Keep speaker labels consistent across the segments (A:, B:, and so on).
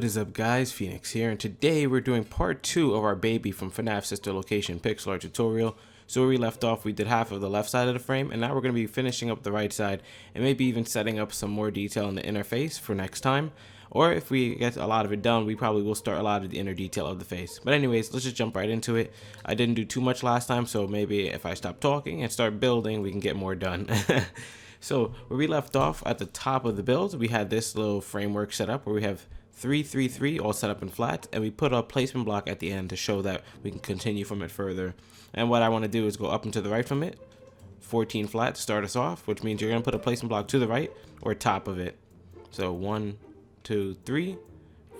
A: is up, guys? Phoenix here, and today we're doing part 2 of our baby from FNAF sister location pixel art tutorial. So where we left off, we did half of the left side of the frame, and now we're going to be finishing up the right side and maybe even setting up some more detail in the inner face for next time. Or if we get a lot of it done, we probably will start a lot of the inner detail of the face. But anyways, let's just jump right into it. I didn't do too much last time, so maybe if I stop talking and start building, we can get more done. So where we left off at the top of the build, we had this little framework set up where we have 3, 3, 3 all set up in flat, and we put a placement block at the end to show that we can continue from it further. And what I want to do is go up and to the right from it, 14 flat to start us off, which means you're going to put a placement block to the right or top of it. So 1, 2, 3,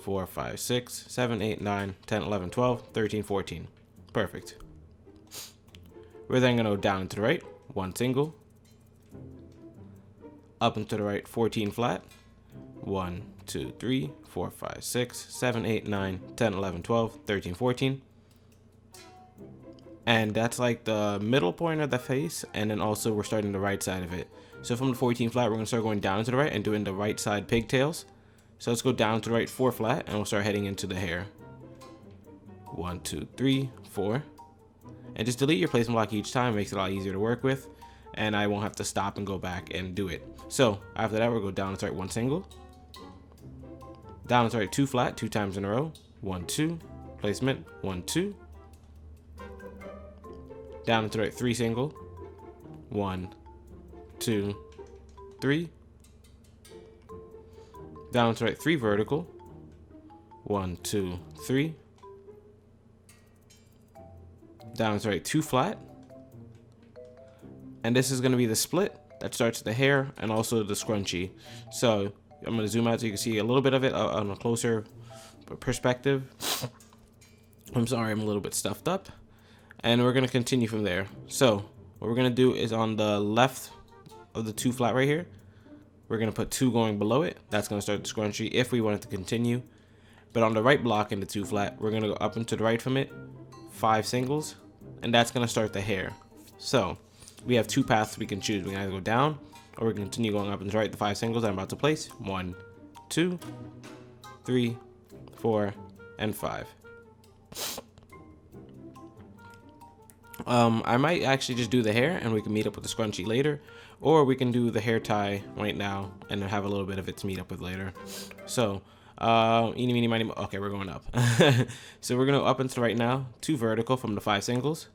A: 4, 5, 6, 7, 8, 9, 10, 11, 12, 13, 14. Perfect. We're then going to go down and to the right, 1 single, up and to the right, 14 flat, 1, 2, 3, 4, 5, 6, 7, 8, 9, 10, 11, 12, 13, 14. And that's like the middle point of the face, and then also we're starting the right side of it. So from the 14 flat, we're going to start going down to the right and doing the right side pigtails. So let's go down to the right 4 flat, and we'll start heading into the hair. 1, 2, 3, 4. And just delete your placement block each time, makes it a lot easier to work with. And I won't have to stop and go back and do it. So after that, we'll go down and start 1 single. Down and start 2 flat, 2 times in a row. 1, 2. Placement, 1, 2. Down and start 3 single. 1, 2, 3. Down and start 3 vertical. 1, 2, 3. Down and start 2 flat. And this is going to be the split that starts the hair and also the scrunchie. So I'm going to zoom out so you can see a little bit of it on a closer perspective. I'm sorry, I'm a little bit stuffed up. And we're going to continue from there. So what we're going to do is on the left of the 2 flat right here, we're going to put 2 going below it. That's going to start the scrunchie if we want it to continue. But on the right block in the 2 flat, we're going to go up and to the right from it, 5 singles, and that's going to start the hair. So we have 2 paths we can choose. We can either go down or we can continue going up and to the right, the 5 singles that I'm about to place. 1, 2, 3, 4, and 5. I might actually just do the hair and we can meet up with the scrunchie later, or we can do the hair tie right now and then have a little bit of it to meet up with later. So eeny, meeny, miny, okay, we're going up. So we're going to up and to the right now, 2 vertical from the 5 singles.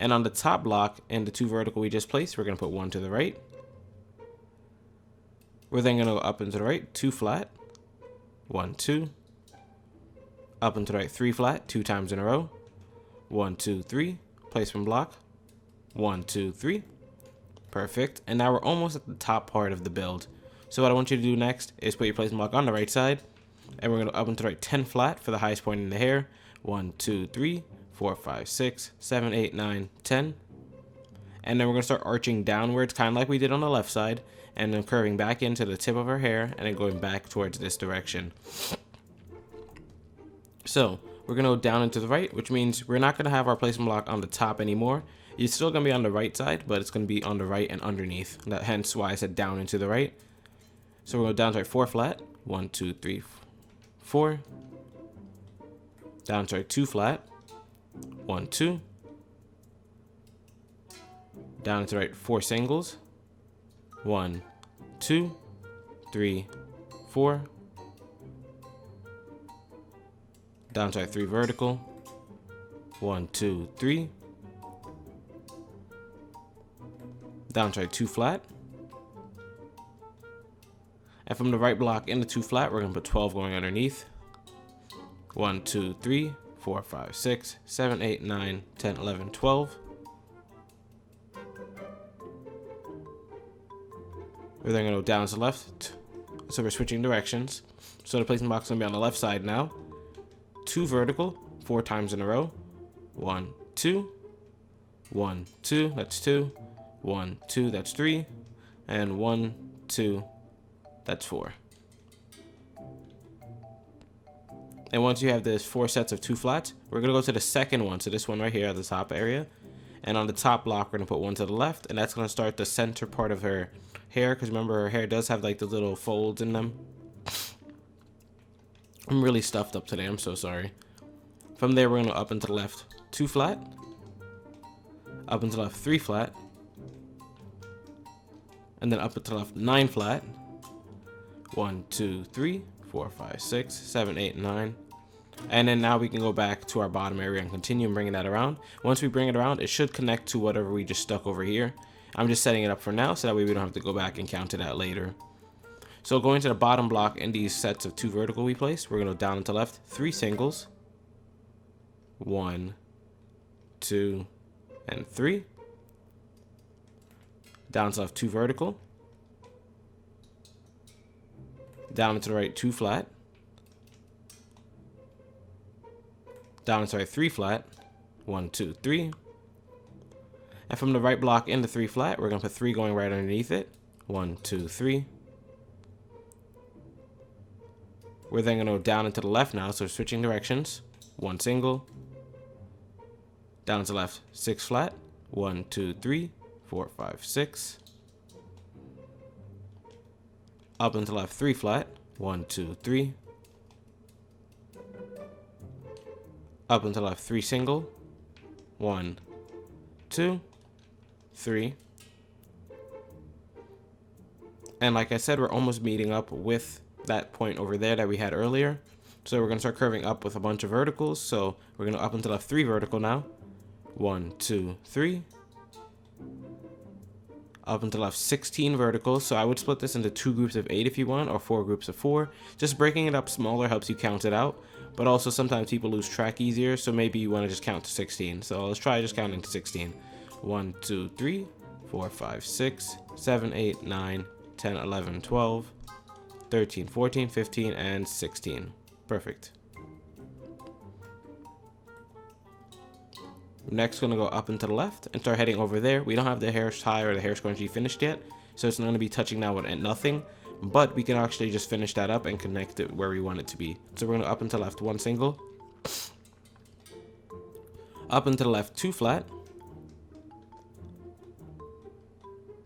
A: And on the top block and the 2 vertical we just placed, we're going to put 1 to the right. We're then going to go up and to the right, 2 flat, 1, 2. Up and to the right, 3 flat, 2 times in a row. 1, 2, 3. Placement block. 1, 2, 3. Perfect. And now we're almost at the top part of the build. So what I want you to do next is put your placement block on the right side. And we're going to up and to the right, 10 flat for the highest point in the hair. 1, 2, 3. 4, 5, 6, 7, 8, 9, 10. And then we're going to start arching downwards, kind of like we did on the left side, and then curving back into the tip of our hair, and then going back towards this direction. So we're going to go down and to the right, which means we're not going to have our placement block on the top anymore. It's still going to be on the right side, but it's going to be on the right and underneath. Hence why I said down and to the right. So we're going to go down to 4 flat. 1, 2, 3, 4. Down to 2 flat. 1, 2. Down to the right, 4 singles. 1, 2, 3, 4. Down to 3 vertical. 1, 2, 3. Down to 2 flat. And from the right block in the 2 flat, we're going to put 12 going underneath. 1, 2, 3. 4, 5, 6, 7, 8, 9, 10, 11, 12. We're then going to go down to the left. So we're switching directions. So the placement block is going to be on the left side now. 2 vertical, 4 times in a row. 1, 2. 1, 2, that's 2. 1, 2, that's 3. And 1, 2, that's 4. And once you have this 4 sets of 2 flats, we're going to go to the second one. So this one right here at the top area. And on the top block, we're going to put 1 to the left. And that's going to start the center part of her hair. Because remember, her hair does have like the little folds in them. I'm really stuffed up today. I'm so sorry. From there, we're going to up and to the left 2 flat. Up and to the left 3 flat. And then up and to the left 9 flat. 1, 2, 3, 4, 5, 6, 7, 8, 9. And then now we can go back to our bottom area and continue bringing that around. Once we bring it around, it should connect to whatever we just stuck over here. I'm just setting it up for now so that way we don't have to go back and count it out later. So going to the bottom block in these sets of 2 vertical we place, we're going to go down and to left 3 singles. 1, 2, and 3. Down to left 2 vertical. Down and to the right 2 flat. Down and to the right 3 flat. 1, 2, 3. And from the right block into 3 flat, we're going to put 3 going right underneath it. 1, 2, 3. We're then going to go down and to the left now, so we're switching directions. 1 single. Down to the left 6 flat. 1, 2, 3, 4, 5, 6. Up and to the left 3 flat. 1, 2, 3. Up and to the left 3 single. 1, 2, 3. And like I said, we're almost meeting up with that point over there that we had earlier. So we're going to start curving up with a bunch of verticals. So we're going to up and to the left 3 vertical now. 1, 2, 3. Up and to the left 16 verticals. So I would split this into 2 groups of 8 if you want, or 4 groups of 4. Just breaking it up smaller helps you count it out. But also sometimes people lose track easier, so maybe you want to just count to 16. So let's try just counting to 16. 1, 2, 3, 4, 5, 6, 7, 8, 9, 10, 11, 12, 13, 14, 15, and 16. Perfect. Next, going to go up and to the left and start heading over there. We don't have the hair tie or the hair scrunchie finished yet, so it's not going to be touching now at nothing. But we can actually just finish that up and connect it where we want it to be. So we're going to up and to the left 1 single. Up and to the left 2 flat.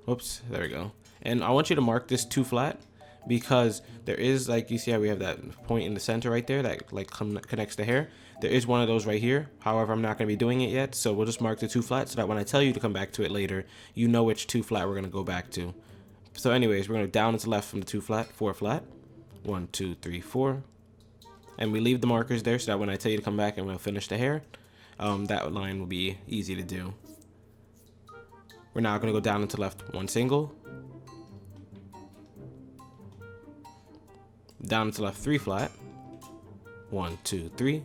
A: Oops, there we go. And I want you to mark this 2 flat because there is, like, you see how we have that point in the center right there that like connects the hair. There is one of those right here. However, I'm not going to be doing it yet, so we'll just mark the 2 flat so that when I tell you to come back to it later, you know which 2 flat we're going to go back to. So anyways, we're going to down and to left from the 2 flat, 4 flat. 1, 2, 3, 4. And we leave the markers there so that when I tell you to come back and we'll finish the hair, that line will be easy to do. We're now going to go down and to left 1 single. Down and to left 3 flat. 1, 2, 3.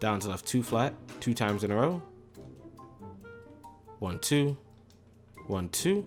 A: Down to left 2 flat, 2 times in a row. 1, 2. 1, 2.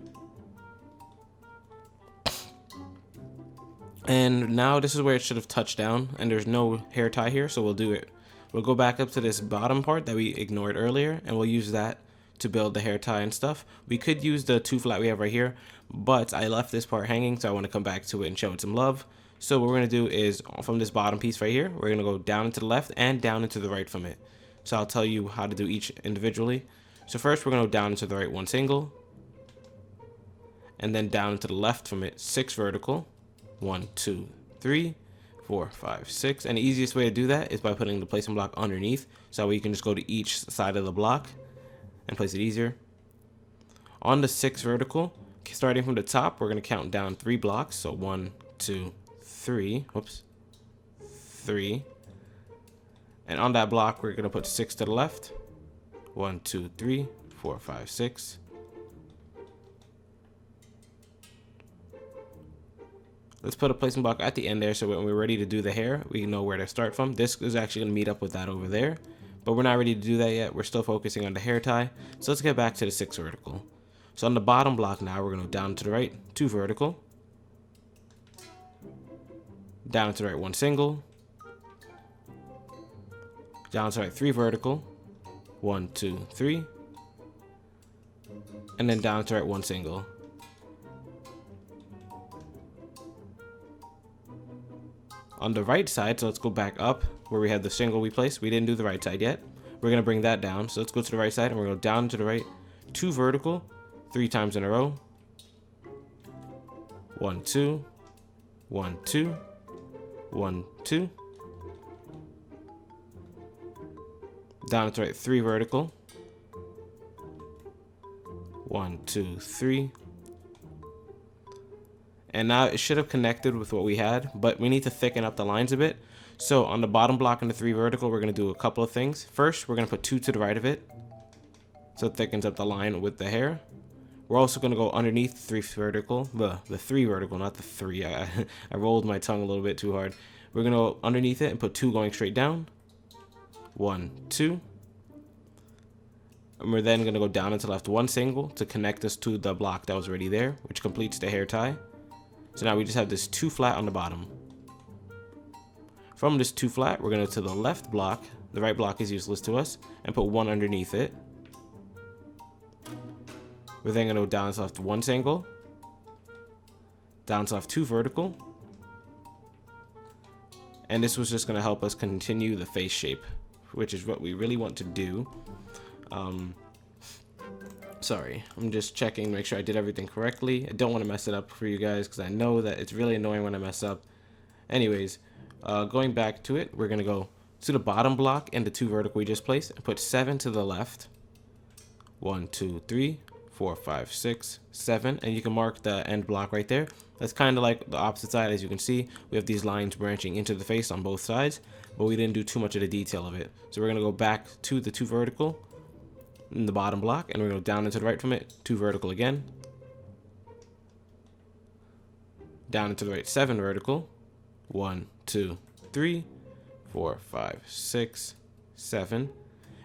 A: And now this is where it should have touched down, and there's no hair tie here, so we'll do it. We'll go back up to this bottom part that we ignored earlier, and we'll use that to build the hair tie and stuff. We could use the 2 flat we have right here, but I left this part hanging, so I want to come back to it and show it some love. So what we're going to do is, from this bottom piece right here, we're going to go down and to the left and down and to the right from it. So I'll tell you how to do each individually. So first we're going to go down and to the right 1 single. And then down and to the left from it 6 vertical. 1, 2, 3, 4, 5, 6. And the easiest way to do that is by putting the placement block underneath, so that way you can just go to each side of the block and place it easier. On the 6 vertical, starting from the top, we're going to count down 3 blocks. So 1, 2, 3. Whoops. 3. And on that block, we're going to put 6 to the left. 1, 2, 3, 4, 5, 6. Let's put a placement block at the end there, so when we're ready to do the hair, we know where to start from. This is actually going to meet up with that over there, but we're not ready to do that yet. We're still focusing on the hair tie. So let's get back to the 6 vertical. So on the bottom block now, we're going to go down to the right 2 vertical. Down to the right 1 single. Down to the right 3 vertical. 1, 2, 3. And then down to the right 1 single. On the right side, so let's go back up where we had the single we placed. We didn't do the right side yet. We're going to bring that down. So let's go to the right side, and we're going to go down to the right 2 vertical 3 times in a row. 1, 2. 1, 2. 1, 2. Down to right, 3 vertical. 1, 2, 3. And now it should have connected with what we had, but we need to thicken up the lines a bit. So on the bottom block and the 3 vertical, we're going to do a couple of things. First, we're going to put 2 to the right of it, so it thickens up the line with the hair. We're also going to go underneath the 3 vertical, the 3 vertical, not the 3. I rolled my tongue a little bit too hard. We're going to go underneath it and put 2 going straight down. 1, 2. And we're then going to go down and to the left 1 single to connect us to the block that was already there, which completes the hair tie. So now we just have this 2 flat on the bottom. From this 2 flat, we're going to go to the left block. The right block is useless to us, and put 1 underneath it. We're then going to go down to left 1 single, down to left 2 vertical, and this was just going to help us continue the face shape, which is what we really want to do. Sorry, I'm just checking, make sure I did everything correctly. I don't want to mess it up for you guys because I know that it's really annoying when I mess up. Anyways, going back to it, we're going to go to the bottom block and the 2 vertical we just placed and put 7 to the left. 1, 2, 3, 4, 5, 6, 7, and you can mark the end block right there. That's kind of like the opposite side. As you can see, we have these lines branching into the face on both sides, but we didn't do too much of the detail of it. So we're going to go back to the 2 vertical in the bottom block, and we're going to go down and to the right from it, 2 vertical again, down and to the right, 7 vertical, 1, 2, 3, 4, 5, 6, 7.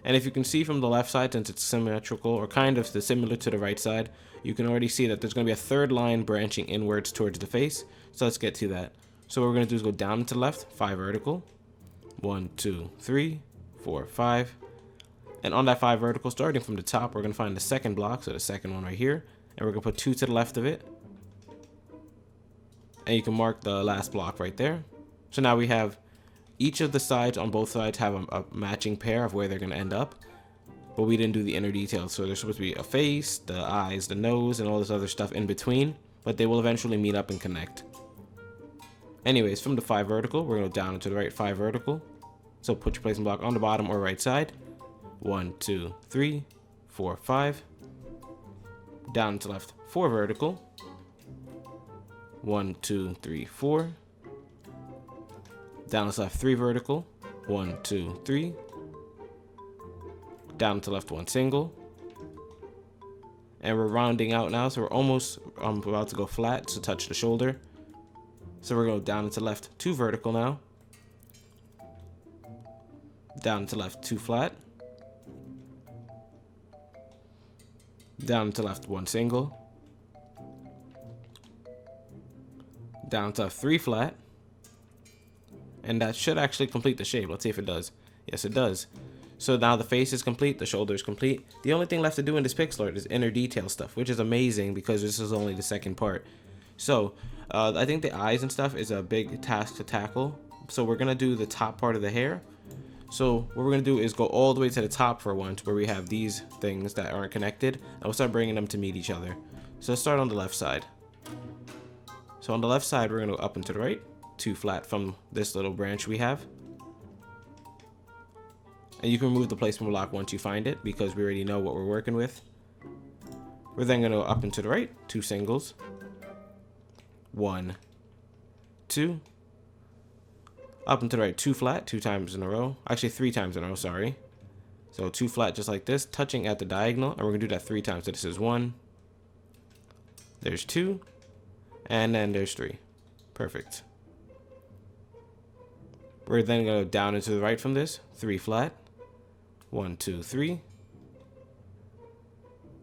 A: And if you can see from the left side, since it's symmetrical or kind of similar to the right side, you can already see that there's going to be a 3rd line branching inwards towards the face. So let's get to that. So what we're going to do is go down to the left, 5 vertical, 1, 2, 3, 4, 5. And on that 5 vertical, starting from the top, we're going to find the 2nd block, so the 2nd one right here, and we're going to put 2 to the left of it. And you can mark the last block right there. So now we have each of the sides on both sides have a matching pair of where they're going to end up, but we didn't do the inner details. So there's supposed to be a face, the eyes, the nose, and all this other stuff in between, but they will eventually meet up and connect. Anyways, from the 5 vertical, we're going to go down and to the right, 5 vertical. So put your placement block on the bottom or right side. 1, 2, 3, 4, 5. Down to left, 4 vertical. 1, 2, 3, 4. Down to left, 3 vertical. 1, 2, 3. Down to left, 1 single. And we're rounding out now, so we're almost about to go flat to touch the shoulder. So we're going down and to left, 2 vertical now. Down to left, 2 flat. Down to left, 1 single. Down to 3 flat. And that should actually complete the shape. Let's see if it does. Yes, it does. So now the face is complete, the shoulder is complete. The only thing left to do in this pixel art is inner detail stuff, which is amazing because this is only the 2nd part. So I think the eyes and stuff is a big task to tackle. So we're going to do the top part of the hair. So what we're going to do is go all the way to the top for once, where we have these things that aren't connected, and we'll start bringing them to meet each other. So let's start on the left side. So on the left side, we're going to go up and to the right, 2 flat from this little branch we have. And you can remove the placement block once you find it, because we already know what we're working with. We're then going to go up and to the right, 2 singles. 1, 2. Up and to the right, 2 flat, 2 times in a row. Actually, 3 times in a row, sorry. So 2 flat just like this, touching at the diagonal. And we're going to do that 3 times. So this is 1. There's 2. And then there's 3. Perfect. We're then going to go down and to the right from this, 3 flat. 1, 2, 3.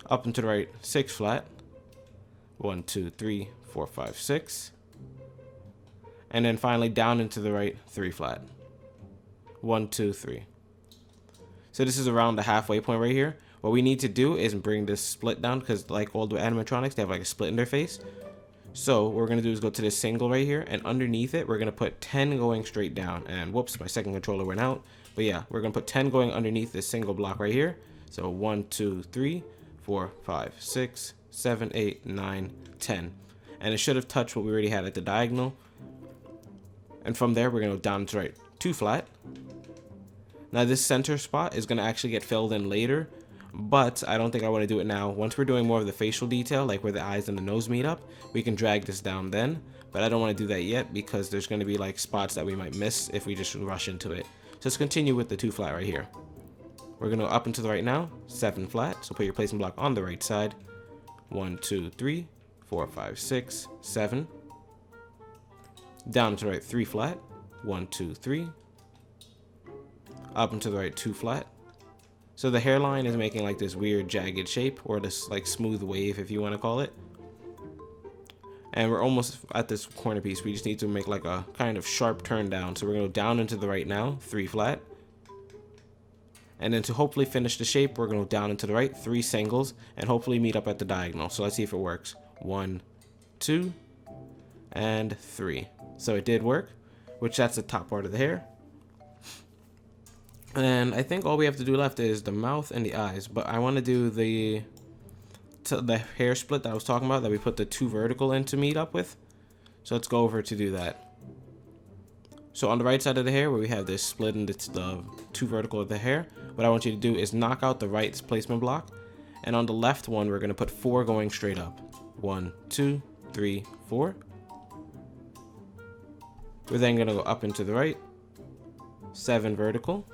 A: Up and to the right, 6 flat. 1, 2, 3, 4, 5, 6. And then finally down and to the right, 3 flat. 1, 2, 3. So this is around the halfway point right here. What we need to do is bring this split down, because like all the animatronics, they have like a split in their face. So what we're going to do is go to this single right here, and underneath it, we're going to put 10 going straight down. And whoops, my 2nd controller went out. But yeah, we're going to put 10 going underneath this single block right here. So 1, 2, 3, 4, 5, 6, 7, 8, 9, 10. And it should have touched what we already had at the diagonal. And from there, we're going to go down to right 2 flat. Now this center spot is going to actually get filled in later, but I don't think I want to do it now. Once we're doing more of the facial detail, like where the eyes and the nose meet up, we can drag this down then. But I don't want to do that yet because there's going to be like spots that we might miss if we just rush into it. So let's continue with the 2 flat right here. We're going to go up and to the right now, 7 flat. So put your placement block on the right side. 1, 2, 3, 4, 5, 6, 7. Down to the right 3 flat. 1, 2, 3. Up and to the right 2 flat. So the hairline is making like this weird jagged shape, or this like smooth wave if you want to call it. And we're almost at this corner piece. We just need to make like a kind of sharp turn down. So we're going to go down into the right now, 3 flat. And then to hopefully finish the shape, we're going to go down into the right, 3 singles, and hopefully meet up at the diagonal. So let's see if it works. 1, 2, and 3. So it did work, which that's the top part of the hair. And I think all we have to do left is the mouth and the eyes. But I want to do the hair split that I was talking about, that we put the 2 vertical in to meet up with. So let's go over to do that. So on the right side of the hair, where we have this split in the 2 vertical of the hair, what I want you to do is knock out the right placement block. And on the left one, we're going to put 4 going straight up. 1, 2, 3, 4. We're then going to go up into the right. 7 vertical.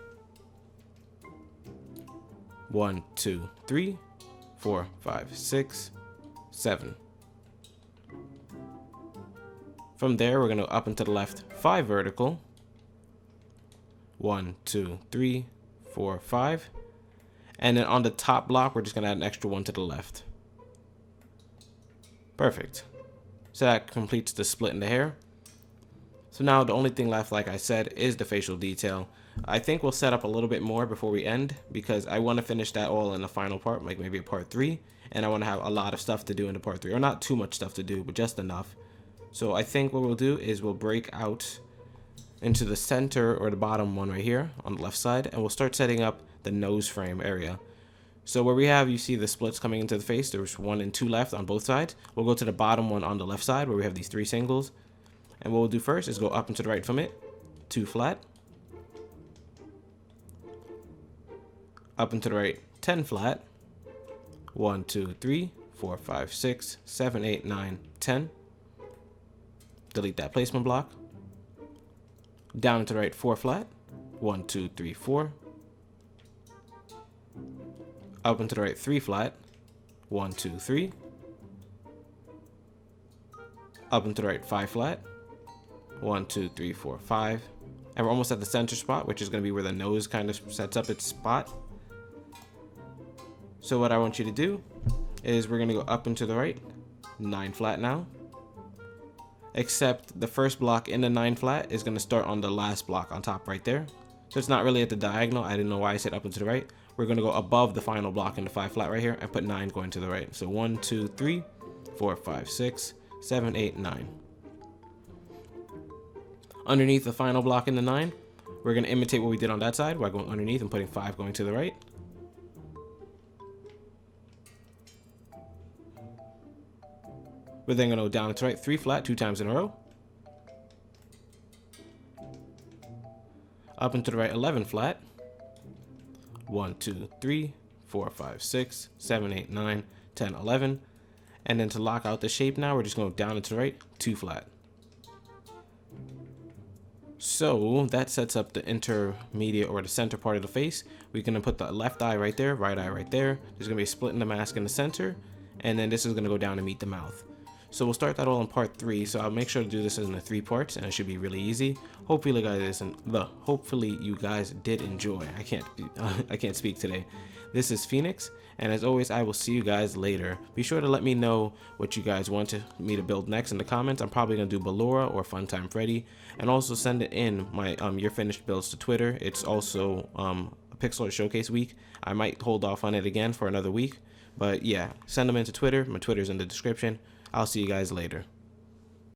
A: 1, 2, 3, 4, 5, 6, 7. From there, we're going to up and to the left 5 vertical. 1, 2, 3, 4, 5. And then on the top block, we're just going to add an extra 1 to the left. Perfect. So that completes the split in the hair. So now the only thing left, like I said, is the facial detail. I think we'll set up a little bit more before we end, because I want to finish that all in the final part, like maybe a part 3. And I want to have a lot of stuff to do in the part 3, or not too much stuff to do, but just enough. So I think what we'll do is we'll break out into the center, or the bottom one right here on the left side, and we'll start setting up the nose frame area. So where we have, you see the splits coming into the face, there's 1 and 2 left on both sides. We'll go to the bottom one on the left side where we have these 3 singles. And what we'll do first is go up and to the right from it, 2 flat. Up and to the right, 10 flat. 1, 2, 3, 4, 5, 6, 7, 8, 9, 10. Delete that placement block. Down and to the right, 4 flat. 1, 2, 3, 4. Up and to the right, 3 flat. 1, 2, 3. Up and to the right, 5 flat. 1, 2, 3, 4, 5. And we're almost at the center spot, which is going to be where the nose kind of sets up its spot. So what I want you to do is we're going to go up and to the right, 9 flat now. Except the first block in the 9 flat is going to start on the last block on top right there. So it's not really at the diagonal. I didn't know why I said up and to the right. We're going to go above the final block in the 5 flat right here and put 9 going to the right. So 1, 2, 3, 4, 5, 6, 7, 8, 9. Underneath the final block in the 9, we're going to imitate what we did on that side by going underneath and putting 5 going to the right. We're then going to go down and to right, 3 flat, 2 times in a row. Up and to the right, 11 flat. 1, 2, 3, 4, 5, 6, 7, 8, 9, 10, 11. And then to lock out the shape now, we're just going down and to the right, 2 flat. So that sets up the intermediate, or the center part of the face. We're going to put the left eye right there, right eye right there. There's going to be a split in the mask in the center. And then this is going to go down and meet the mouth. So we'll start that all in part 3. So I'll make sure to do this in the 3 parts, and it should be really easy. Hopefully you guys did enjoy. I can't speak today. This is Phoenix, and as always, I will see you guys later. Be sure to let me know what you guys want me to build next in the comments. I'm probably gonna do Ballora or Funtime Freddy, and also send it in my your finished builds to Twitter. It's also a Pixel Art Showcase week. I might hold off on it again for another week, but yeah, send them into Twitter. My Twitter's in the description. I'll see you guys later.